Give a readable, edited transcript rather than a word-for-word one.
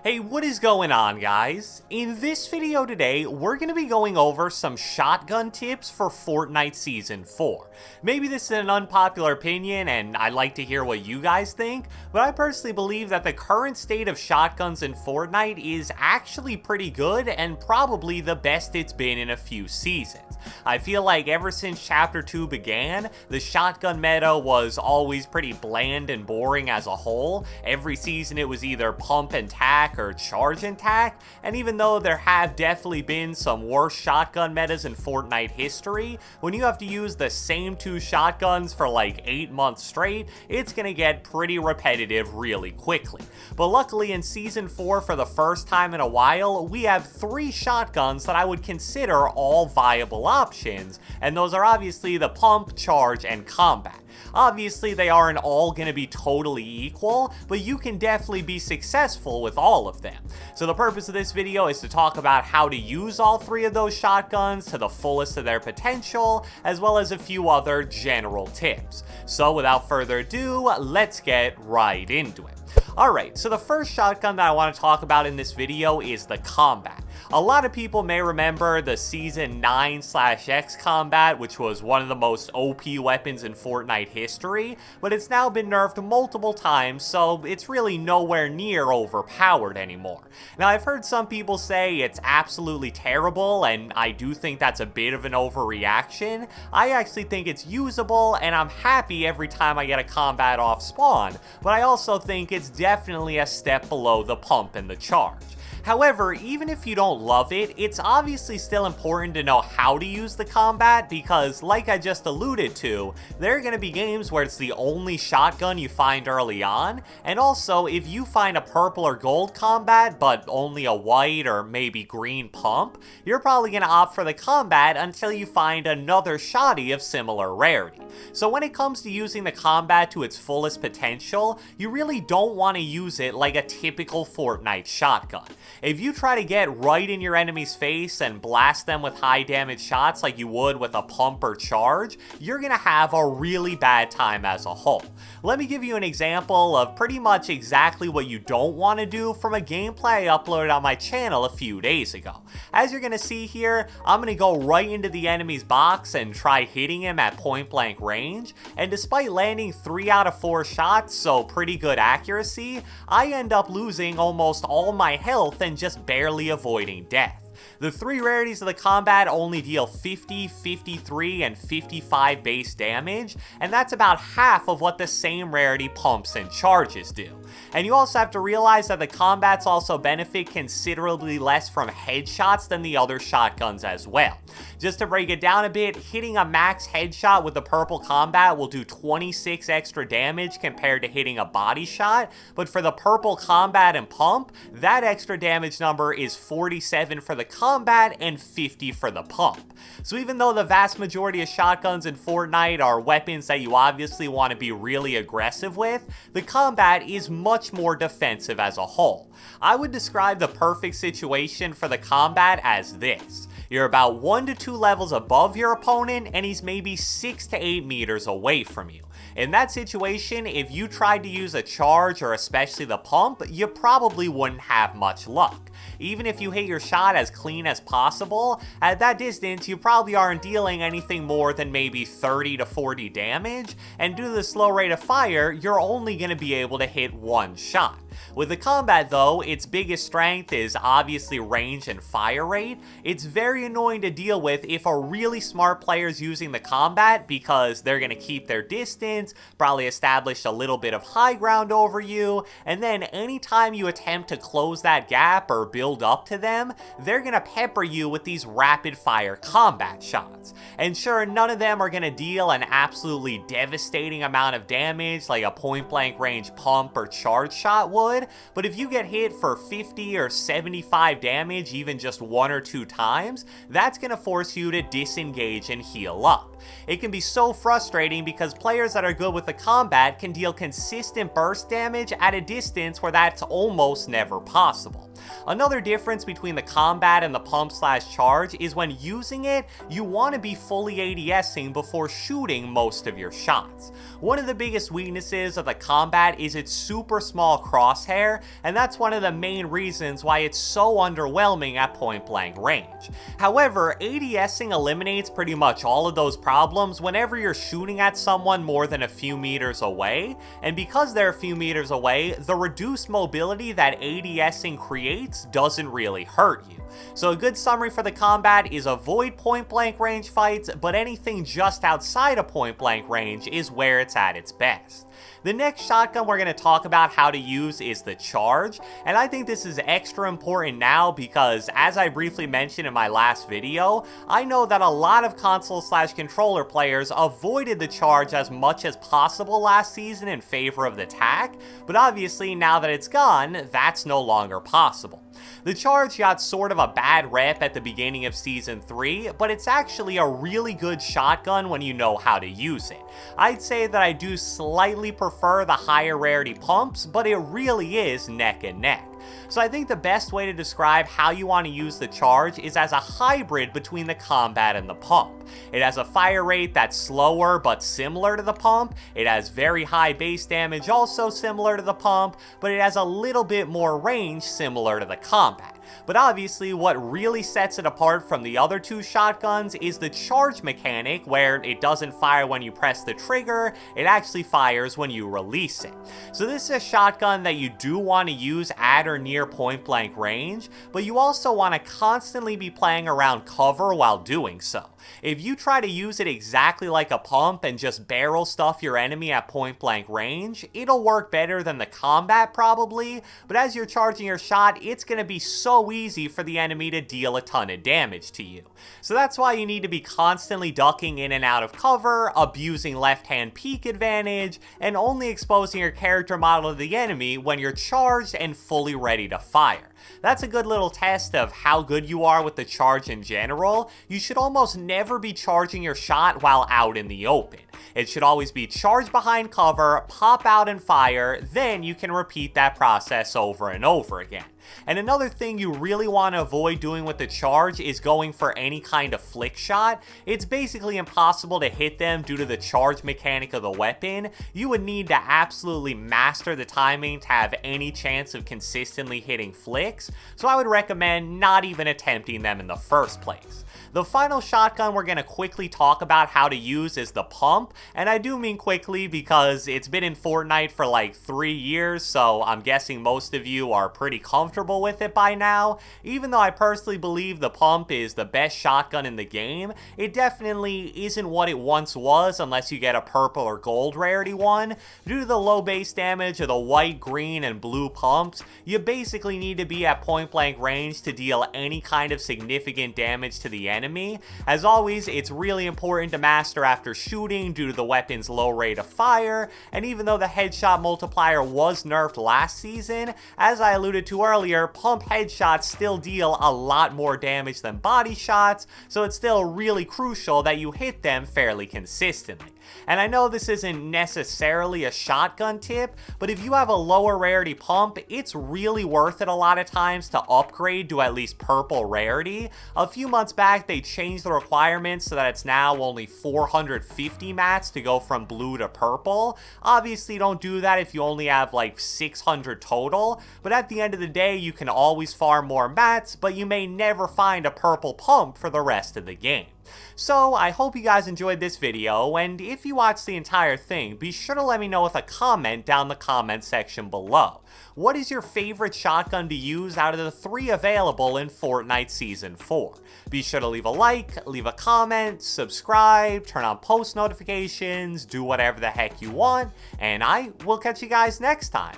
Hey, what is going on, guys? In this video today, we're going to be going over some shotgun tips for Fortnite Season 4. Maybe this is an unpopular opinion, and I'd like to hear what you guys think, but I personally believe that the current state of shotguns in Fortnite is actually pretty good and probably the best it's been in a few seasons. I feel like ever since Chapter 2 began, the shotgun meta was always pretty bland and boring as a whole. Every season it was either pump and tack or charge and tack, and even though there have definitely been some worse shotgun metas in Fortnite history, when you have to use the same two shotguns for like 8 months straight, it's gonna get pretty repetitive really quickly. But luckily in Season 4, for the first time in a while, we have 3 shotguns that I would consider all viable options, and those are obviously the pump, charge, and combat. Obviously, they aren't all going to be totally equal, but you can definitely be successful with all of them. So the purpose of this video is to talk about how to use all 3 of those shotguns to the fullest of their potential, as well as a few other general tips. So without further ado, let's get right into it. Alright, so the first shotgun that I want to talk about in this video is the combat. A lot of people may remember the Season 9/X combat, which was one of the most OP weapons in Fortnite history, but it's now been nerfed multiple times, so it's really nowhere near overpowered anymore. Now, I've heard some people say it's absolutely terrible, and I do think that's a bit of an overreaction. I actually think it's usable, and I'm happy every time I get a combat off spawn, but I also think it's definitely a step below the pump and the charge. However, even if you don't love it, it's obviously still important to know how to use the combat because, like I just alluded to, there are going to be games where it's the only shotgun you find early on, and also if you find a purple or gold combat but only a white or maybe green pump, you're probably going to opt for the combat until you find another shotty of similar rarity. So when it comes to using the combat to its fullest potential, you really don't want to use it like a typical Fortnite shotgun. If you try to get right in your enemy's face and blast them with high damage shots like you would with a pump or charge, you're gonna have a really bad time as a whole. Let me give you an example of pretty much exactly what you don't want to do from a gameplay I uploaded on my channel a few days ago. As you're gonna see here, I'm gonna go right into the enemy's box and try hitting him at point blank range, and despite landing 3 out of 4 shots, so pretty good accuracy, I end up losing almost all my health and just barely avoiding death. The 3 rarities of the combat only deal 50, 53, and 55 base damage, and that's about half of what the same rarity pumps and charges do. And you also have to realize that the combats also benefit considerably less from headshots than the other shotguns as well. Just to break it down a bit, hitting a max headshot with the purple combat will do 26 extra damage compared to hitting a body shot, but for the purple combat and pump, that extra damage number is 47 for the combat and 50 for the pump. So even though the vast majority of shotguns in Fortnite are weapons that you obviously want to be really aggressive with, the combat is much more defensive as a whole. I would describe the perfect situation for the combat as this. You're about 1 to 2 levels above your opponent, and he's maybe 6 to 8 meters away from you. In that situation, if you tried to use a charge or especially the pump, you probably wouldn't have much luck. Even if you hit your shot as clean as possible, at that distance you probably aren't dealing anything more than maybe 30 to 40 damage, and due to the slow rate of fire, you're only going to be able to hit 1 shot. With the combat though, its biggest strength is obviously range and fire rate. It's very annoying to deal with if a really smart player is using the combat because they're going to keep their distance, probably establish a little bit of high ground over you, and then anytime you attempt to close that gap or build up to them, they're going to pepper you with these rapid fire combat shots. And sure, none of them are going to deal an absolutely devastating amount of damage like a point blank range pump or charge shot would, but if you get hit for 50 or 75 damage even just 1 or 2 times, that's going to force you to disengage and heal up. It can be so frustrating because players that are good with the combat can deal consistent burst damage at a distance where that's almost never possible. Another difference between the combat and the pump/charge is when using it, you want to be fully ADSing before shooting most of your shots. One of the biggest weaknesses of the combat is its super small crosshair, and that's one of the main reasons why it's so underwhelming at point blank range. However, ADSing eliminates pretty much all of those problems whenever you're shooting at someone more than a few meters away, and because they're a few meters away, the reduced mobility that ADSing creates doesn't really hurt you. So a good summary for the combat is avoid point blank range fights, but anything just outside of point blank range is where it's at its best. The next shotgun we're going to talk about how to use is the charge, and I think this is extra important now because, as I briefly mentioned in my last video, I know that a lot of console/controller players avoided the charge as much as possible last season in favor of the tac, but obviously now that it's gone, that's no longer possible. The charge got sort of a bad rep at the beginning of Season 3, but it's actually a really good shotgun when you know how to use it. I'd say that I do slightly prefer the higher rarity pumps, but it really is neck and neck. So I think the best way to describe how you want to use the charge is as a hybrid between the combat and the pump. It has a fire rate that's slower but similar to the pump, it has very high base damage also similar to the pump, but it has a little bit more range similar to the combat. But obviously what really sets it apart from the other two shotguns is the charge mechanic, where it doesn't fire when you press the trigger, it actually fires when you release it. So this is a shotgun that you do want to use at or near point blank range, but you also want to constantly be playing around cover while doing so. If you try to use it exactly like a pump and just barrel stuff your enemy at point blank range, it'll work better than the combat probably, but as you're charging your shot, it's going to be so easy for the enemy to deal a ton of damage to you. So that's why you need to be constantly ducking in and out of cover, abusing left-hand peek advantage, and only exposing your character model to the enemy when you're charged and fully ready to fire. That's a good little test of how good you are with the charge in general. You should almost never be charging your shot while out in the open. It should always be charge behind cover, pop out and fire, then you can repeat that process over and over again. And another thing you really want to avoid doing with the charge is going for any kind of flick shot. It's basically impossible to hit them due to the charge mechanic of the weapon. You would need to absolutely master the timing to have any chance of consistently hitting flicks, so I would recommend not even attempting them in the first place. The final shotgun we're going to quickly talk about how to use is the pump, and I do mean quickly because it's been in Fortnite for like 3 years, so I'm guessing most of you are pretty comfortable with it by now. Even though I personally believe the pump is the best shotgun in the game, it definitely isn't what it once was unless you get a purple or gold rarity one. Due to the low base damage of the white, green, and blue pumps, you basically need to be at point blank range to deal any kind of significant damage to the enemy. As always, it's really important to master after shooting due to the weapon's low rate of fire, and even though the headshot multiplier was nerfed last season, as I alluded to earlier, pump headshots still deal a lot more damage than body shots, so it's still really crucial that you hit them fairly consistently. And I know this isn't necessarily a shotgun tip, but if you have a lower rarity pump, it's really worth it a lot of times to upgrade to at least purple rarity. A few months back, they changed the requirements so that it's now only 450 mats to go from blue to purple. Obviously, don't do that if you only have like 600 total, but at the end of the day, you can always farm more mats, but you may never find a purple pump for the rest of the game. So, I hope you guys enjoyed this video, and if you watched the entire thing, be sure to let me know with a comment down the comment section below. What is your favorite shotgun to use out of the 3 available in Fortnite Season 4? Be sure to leave a like, leave a comment, subscribe, turn on post notifications, do whatever the heck you want, and I will catch you guys next time.